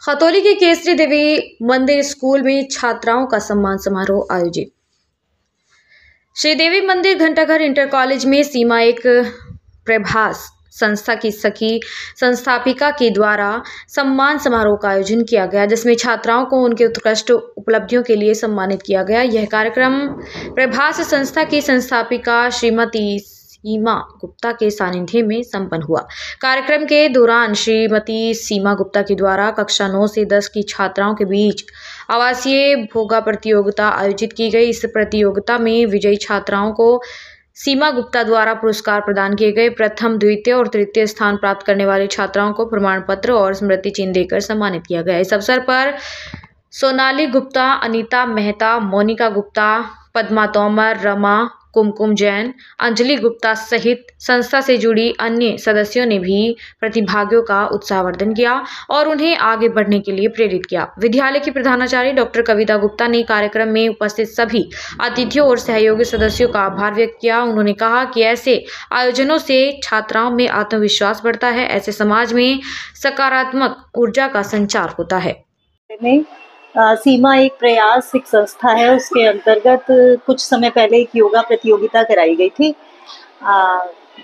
खतौली के केसरी देवी मंदिर स्कूल में छात्राओं का सम्मान समारोह आयोजित। श्री देवी मंदिर घंटाघर इंटर कॉलेज में सीमा एक प्रभास संस्था की सखी संस्थापिका के द्वारा सम्मान समारोह का आयोजन किया गया, जिसमें छात्राओं को उनके उत्कृष्ट उपलब्धियों के लिए सम्मानित किया गया। यह कार्यक्रम प्रभास संस्था की संस्थापिका श्रीमती सीमा गुप्ता के सानिध्य में संपन्न हुआ। कार्यक्रम के दौरान श्रीमती सीमा गुप्ता के द्वारा कक्षा 9 से 10 की छात्राओं के बीच आवासीय भोगा प्रतियोगिता आयोजित की गई। इस प्रतियोगिता में विजयी छात्राओं को सीमा गुप्ता द्वारा पुरस्कार प्रदान किए गए। प्रथम, द्वितीय और तृतीय स्थान प्राप्त करने वाले छात्राओं को प्रमाण पत्र और स्मृति चिन्ह देकर सम्मानित किया गया। इस अवसर पर सोनाली गुप्ता, अनीता मेहता, मोनिका गुप्ता, पद्मा तोमर, रमा, कुमकुम जैन, अंजलि गुप्ता सहित संस्था से जुड़ी अन्य सदस्यों ने भी प्रतिभागियों का उत्साहवर्धन किया और उन्हें आगे बढ़ने के लिए प्रेरित किया। विद्यालय की प्रधानाचार्य डॉक्टर कविता गुप्ता ने कार्यक्रम में उपस्थित सभी अतिथियों और सहयोगी सदस्यों का आभार व्यक्त किया। उन्होंने कहा कि ऐसे आयोजनों से छात्राओं में आत्मविश्वास बढ़ता है, ऐसे समाज में सकारात्मक ऊर्जा का संचार होता है। सीमा एक प्रयास एक संस्था है, उसके अंतर्गत कुछ समय पहले एक योगा प्रतियोगिता कराई गई थी,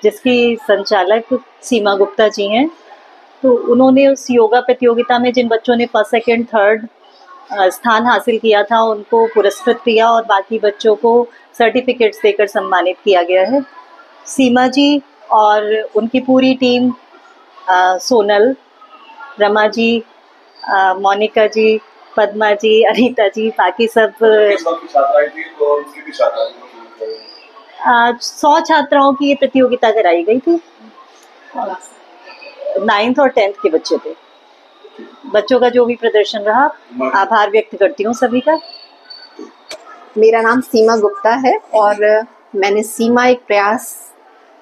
जिसकी संचालक सीमा गुप्ता जी हैं। तो उन्होंने उस योगा प्रतियोगिता में जिन बच्चों ने फर्स्ट, सेकंड, थर्ड स्थान हासिल किया था, उनको पुरस्कृत किया और बाकी बच्चों को सर्टिफिकेट्स देकर सम्मानित किया गया है। सीमा जी और उनकी पूरी टीम, सोनल, रमा जी, मोनिका जी, पद्मा जी, अनीता जी, बाकी सब 100 छात्राओं की ये प्रतियोगिता कराई गई थी। 9th और 10th के बच्चे थे। बच्चों का जो भी प्रदर्शन रहा, आभार व्यक्त करती हूँ सभी का। मेरा नाम सीमा गुप्ता है और मैंने सीमा एक प्रयास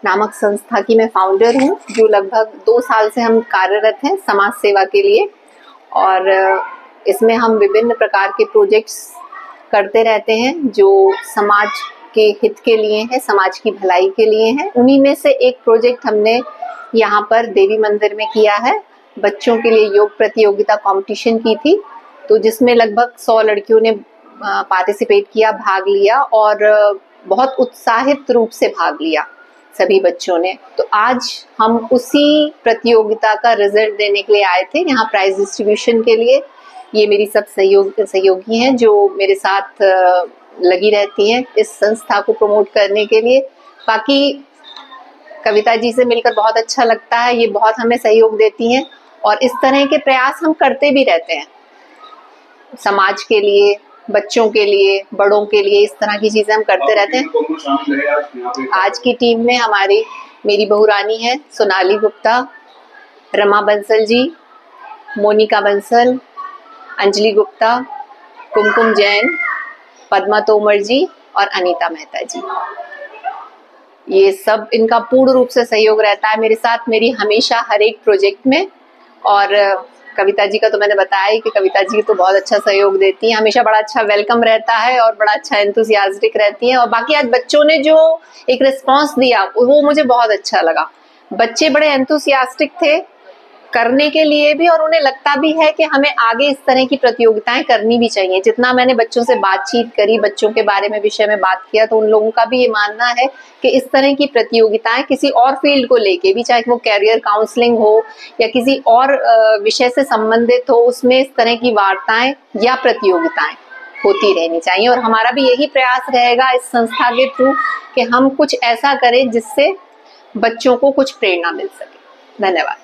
नामक संस्था की मैं फाउंडर हूँ, जो लगभग 2 साल से हम कार्यरत हैं समाज सेवा के लिए। और इसमें हम विभिन्न प्रकार के प्रोजेक्ट्स करते रहते हैं जो समाज के हित के लिए हैं, समाज की भलाई के लिए हैं। उन्हीं में से एक प्रोजेक्ट हमने यहाँ पर देवी मंदिर में किया है। बच्चों के लिए योग प्रतियोगिता कंपटीशन की थी, तो जिसमें लगभग 100 लड़कियों ने पार्टिसिपेट किया, भाग लिया और बहुत उत्साहित रूप से भाग लिया सभी बच्चों ने। तो आज हम उसी प्रतियोगिता का रिजल्ट देने के लिए आए थे यहाँ प्राइज डिस्ट्रीब्यूशन के लिए। ये मेरी सब सहयोगी हैं जो मेरे साथ लगी रहती हैं इस संस्था को प्रमोट करने के लिए। बाकी कविता जी से मिलकर बहुत अच्छा लगता है, ये बहुत हमें सहयोग देती हैं और इस तरह के प्रयास हम करते भी रहते हैं समाज के लिए, बच्चों के लिए, बड़ों के लिए। इस तरह की चीजें हम करते रहते हैं। आज की टीम में मेरी बहुरानी है सोनाली गुप्ता, रमा बंसल जी, मोनिका बंसल, अंजलि गुप्ता, कुमकुम जैन, पद्मा तोमर जी और अनीता मेहता जी। ये सब इनका पूर्ण रूप से सहयोग रहता है मेरे साथ, मेरी हमेशा हर एक प्रोजेक्ट में। और कविता जी का तो मैंने बताया ही कि कविता जी तो बहुत अच्छा सहयोग देती हैं, हमेशा बड़ा अच्छा वेलकम रहता है और बड़ा अच्छा एंथुसियास्टिक रहती हैं। और बाकी आज बच्चों ने जो एक रिस्पांस दिया वो मुझे बहुत अच्छा लगा। बच्चे बड़े एंथुसियास्टिक थे करने के लिए भी, और उन्हें लगता भी है कि हमें आगे इस तरह की प्रतियोगिताएं करनी भी चाहिए। जितना मैंने बच्चों से बातचीत करी, बच्चों के बारे में विषय में बात किया, तो उन लोगों का भी ये मानना है कि इस तरह की प्रतियोगिताएं किसी और फील्ड को लेके भी, चाहे वो कैरियर काउंसलिंग हो या किसी और विषय से संबंधित हो, उसमें इस तरह की वार्ताएं या प्रतियोगिताएं होती रहनी चाहिए। और हमारा भी यही प्रयास रहेगा इस संस्था के थ्रू कि हम कुछ ऐसा करें जिससे बच्चों को कुछ प्रेरणा मिल सके। धन्यवाद।